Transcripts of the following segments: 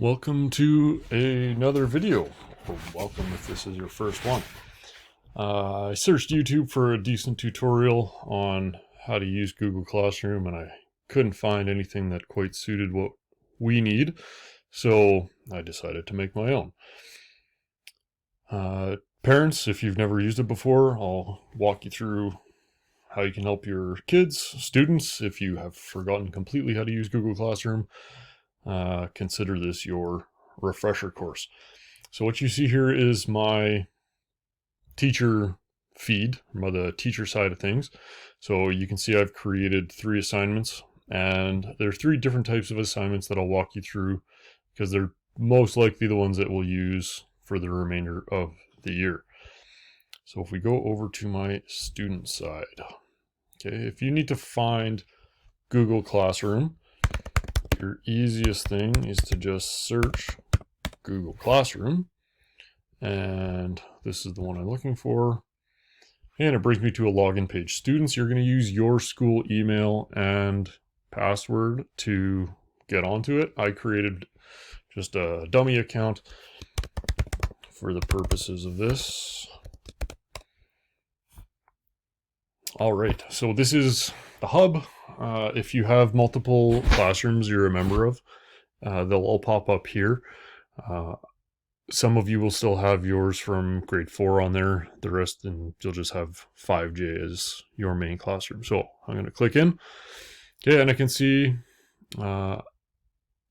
Welcome to another video, or welcome if this is your first one. I searched YouTube for a decent tutorial on how to use Google Classroom, and I couldn't find anything that quite suited what we need, so I decided to make my own. Parents, if you've never used it before, I'll walk you through how you can help your kids, students, if you have forgotten completely how to use Google Classroom. Consider this your refresher course. So what you see here is my teacher feed, the teacher side of things. So you can see I've created 3 assignments, and there are 3 different types of assignments that I'll walk you through because they're most likely the ones that we'll use for the remainder of the year. So if we go over to my student side, okay, if you need to find Google Classroom, your easiest thing is to just search Google Classroom, and this is the one I'm looking for, and it brings me to a login page. Students, you're going to use your school email and password to get onto it. I created just a dummy account for the purposes of this. All right, so this is the hub. If you have multiple classrooms you're a member of, they'll all pop up here. Some of you will still have yours from grade 4 on there. The rest, and you'll just have 5J as your main classroom. So I'm going to click in. Okay, and I can see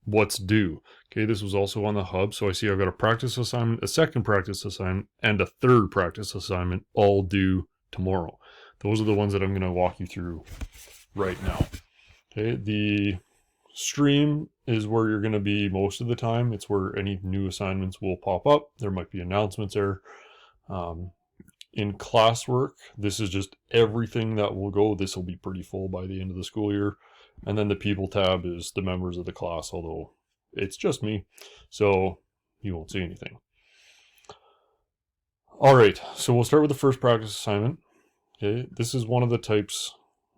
what's due. Okay, this was also on the hub. So I see I've got a practice assignment, a second practice assignment, and a third practice assignment all due tomorrow. Those are the ones that I'm going to walk you through right now. Okay, the stream is where you're going to be most of the time. It's where any new assignments will pop up. There might be announcements there. In classwork, this is just everything that will go. This will be pretty full by the end of the school year. And then the people tab is the members of the class, although it's just me, so you won't see anything. All right, so we'll start with the first practice assignment. Okay, this is one of the types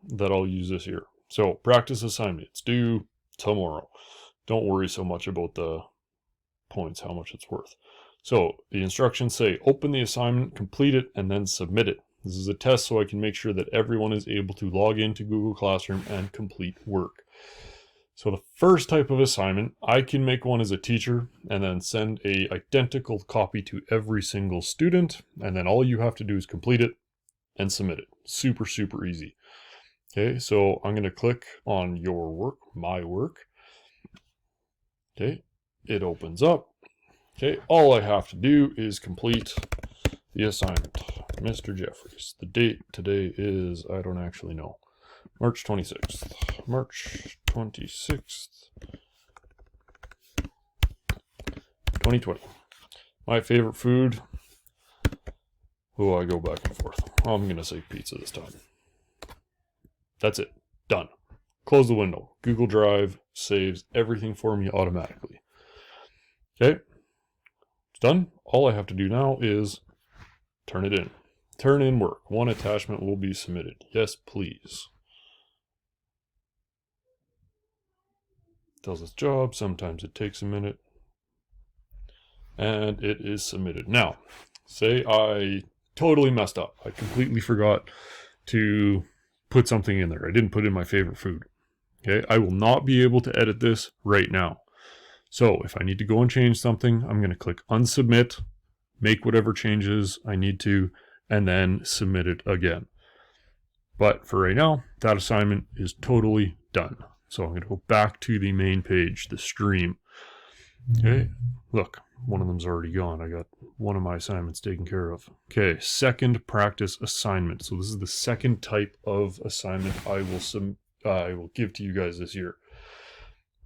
that I'll use this year. So practice assignment, it's due tomorrow. Don't worry so much about the points, how much it's worth. So the instructions say, open the assignment, complete it, and then submit it. This is a test so I can make sure that everyone is able to log into Google Classroom and complete work. So the first type of assignment, I can make one as a teacher and then send a identical copy to every single student. And then all you have to do is complete it and submit it. Super, super easy. Okay, so I'm going to click on your work, my work. Okay, it opens up. Okay, all I have to do is complete the assignment. Mr. Jeffries, the date today is, I don't actually know, March 26th. March 26th, 2020. My favorite food. Oh, I go back and forth. I'm going to say pizza this time. That's it. Done. Close the window. Google Drive saves everything for me automatically. Okay. It's done. All I have to do now is turn it in. Turn in work. One attachment will be submitted. Yes, please. Tells us job. Sometimes it takes a minute. And it is submitted. Now, say I totally messed up. I completely forgot to put something in there. I didn't put in my favorite food. Okay, I will not be able to edit this right now. So if I need to go and change something, I'm going to click unsubmit, make whatever changes I need to, and then submit it again. But for right now, that assignment is totally done. So I'm going to go back to the main page, the stream. Okay, look, one of them's already gone. I got one of my assignments taken care of. Okay, second practice assignment. So this is the second type of assignment I will give to you guys this year.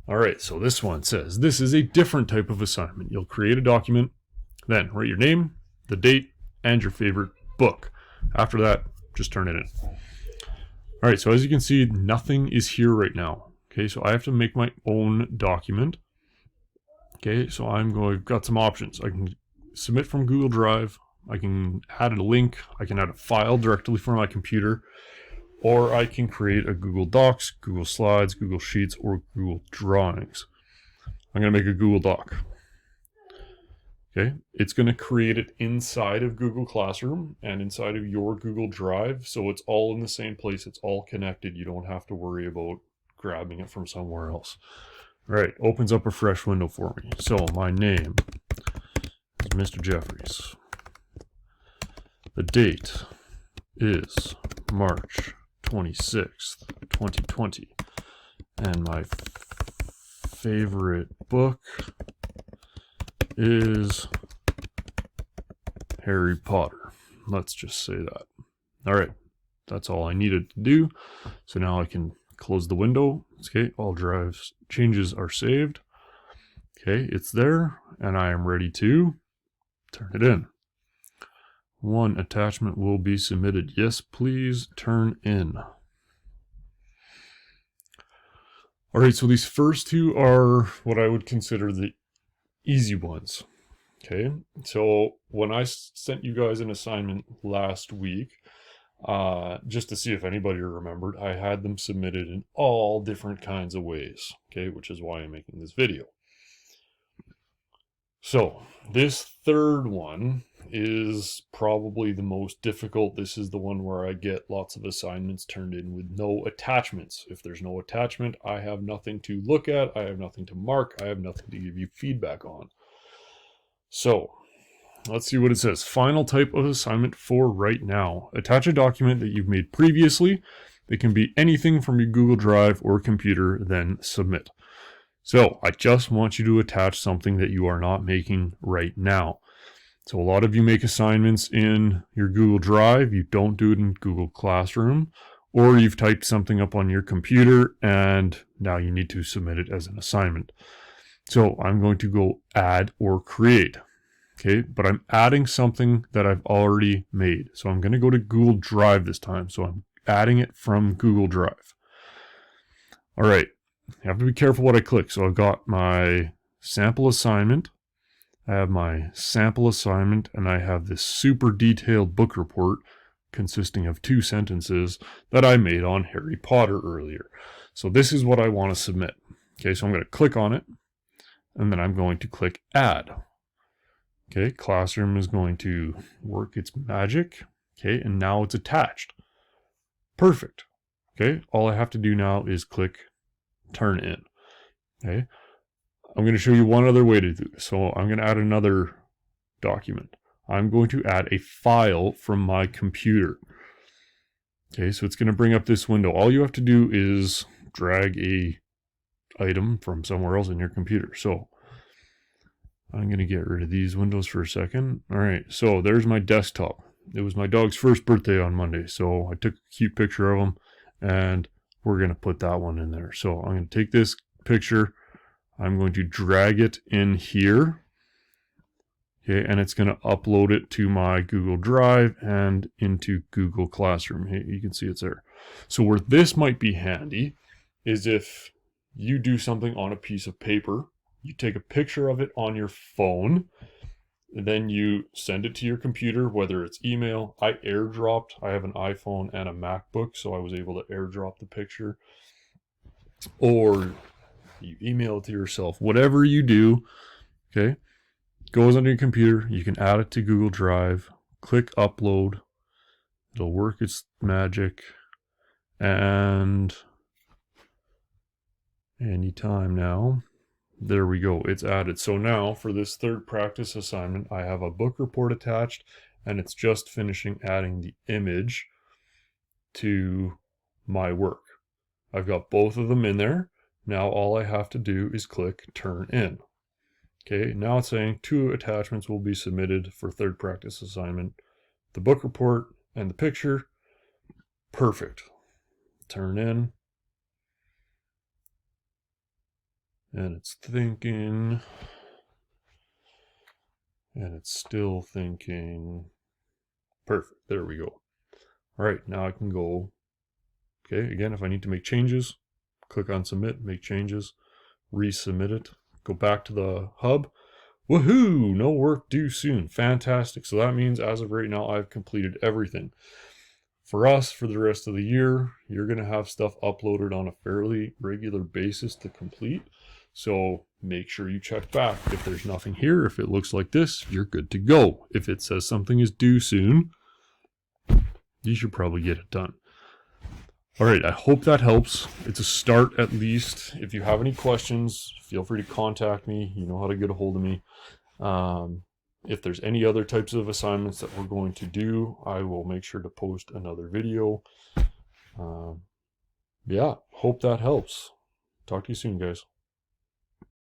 All right, so this one says this is a different type of assignment. You'll create a document, then write your name, the date, and your favorite book. After that, just turn it in. All right, so as you can see, nothing is here right now. Okay, so I have to make my own document. Okay, so I've got some options. I can submit from Google Drive. I can add a link. I can add a file directly from my computer. Or I can create a Google Docs, Google Slides, Google Sheets, or Google Drawings. I'm going to make a Google Doc. Okay, it's going to create it inside of Google Classroom and inside of your Google Drive. So it's all in the same place. It's all connected. You don't have to worry about grabbing it from somewhere else. All right, opens up a fresh window for me. So my name is Mr. Jeffries. The date is March 26th, 2020. And my favorite book is Harry Potter. Let's just say that. All right, that's all I needed to do. So now I can close the window. Okay, all drives changes are saved. Okay, it's there, and I am ready to turn it in. One attachment will be submitted. Yes, please turn in. All right, so these first two are what I would consider the easy ones. Okay, so when I sent you guys an assignment last week, just to see if anybody remembered, I had them submitted in all different kinds of ways. Okay, which is why I'm making this video. So this third one is probably the most difficult. This is the one where I get lots of assignments turned in with no attachments. If there's no attachment, I have nothing to look at. I have nothing to mark. I have nothing to give you feedback on. So let's see what it says. Final type of assignment for right now. Attach a document that you've made previously. It can be anything from your Google Drive or computer, then submit. So I just want you to attach something that you are not making right now. So a lot of you make assignments in your Google Drive. You don't do it in Google Classroom, or you've typed something up on your computer and now you need to submit it as an assignment. So I'm going to go add or create. Okay, but I'm adding something that I've already made. So I'm going to go to Google Drive this time. So I'm adding it from Google Drive. All right, you have to be careful what I click. So I've got my sample assignment. I have my sample assignment, and I have this super detailed book report consisting of 2 sentences that I made on Harry Potter earlier. So this is what I want to submit. Okay, so I'm going to click on it, and then I'm going to click Add. Okay, Classroom is going to work its magic. Okay, and now it's attached. Perfect. Okay, all I have to do now is click Turn In. Okay, I'm going to show you one other way to do this. So I'm going to add another document. I'm going to add a file from my computer. Okay, so it's going to bring up this window. All you have to do is drag a item from somewhere else in your computer. So I'm going to get rid of these windows for a second. All right, so there's my desktop. It was my dog's first birthday on Monday, so I took a cute picture of him, and we're going to put that one in there. So I'm going to take this picture. I'm going to drag it in here. Okay, and it's going to upload it to my Google Drive and into Google Classroom. Hey, you can see it's there. So where this might be handy is if you do something on a piece of paper, you take a picture of it on your phone, and then you send it to your computer, whether it's email. I airdropped. I have an iPhone and a MacBook, so I was able to airdrop the picture. Or you email it to yourself. Whatever you do, okay, goes on your computer. You can add it to Google Drive. Click Upload. It'll work its magic. And anytime now. There we go. It's added. So now for this third practice assignment, I have a book report attached, and it's just finishing adding the image to my work. I've got both of them in there. Now all I have to do is click Turn In. Okay, now it's saying 2 attachments will be submitted for third practice assignment. The book report and the picture. Perfect. Turn in. And it's thinking. And it's still thinking. Perfect. There we go. All right, now I can go. Okay, again, if I need to make changes, click on Submit, make changes, resubmit it, go back to the hub. Woohoo! No work due soon. Fantastic. So that means as of right now, I've completed everything. For us, for the rest of the year, you're going to have stuff uploaded on a fairly regular basis to complete. So make sure you check back. If there's nothing here, if it looks like this, you're good to go. If it says something is due soon, you should probably get it done. All right, I hope that helps. It's a start at least. If you have any questions, feel free to contact me. You know how to get a hold of me. If there's any other types of assignments that we're going to do, I will make sure to post another video. Yeah, hope that helps. Talk to you soon, guys.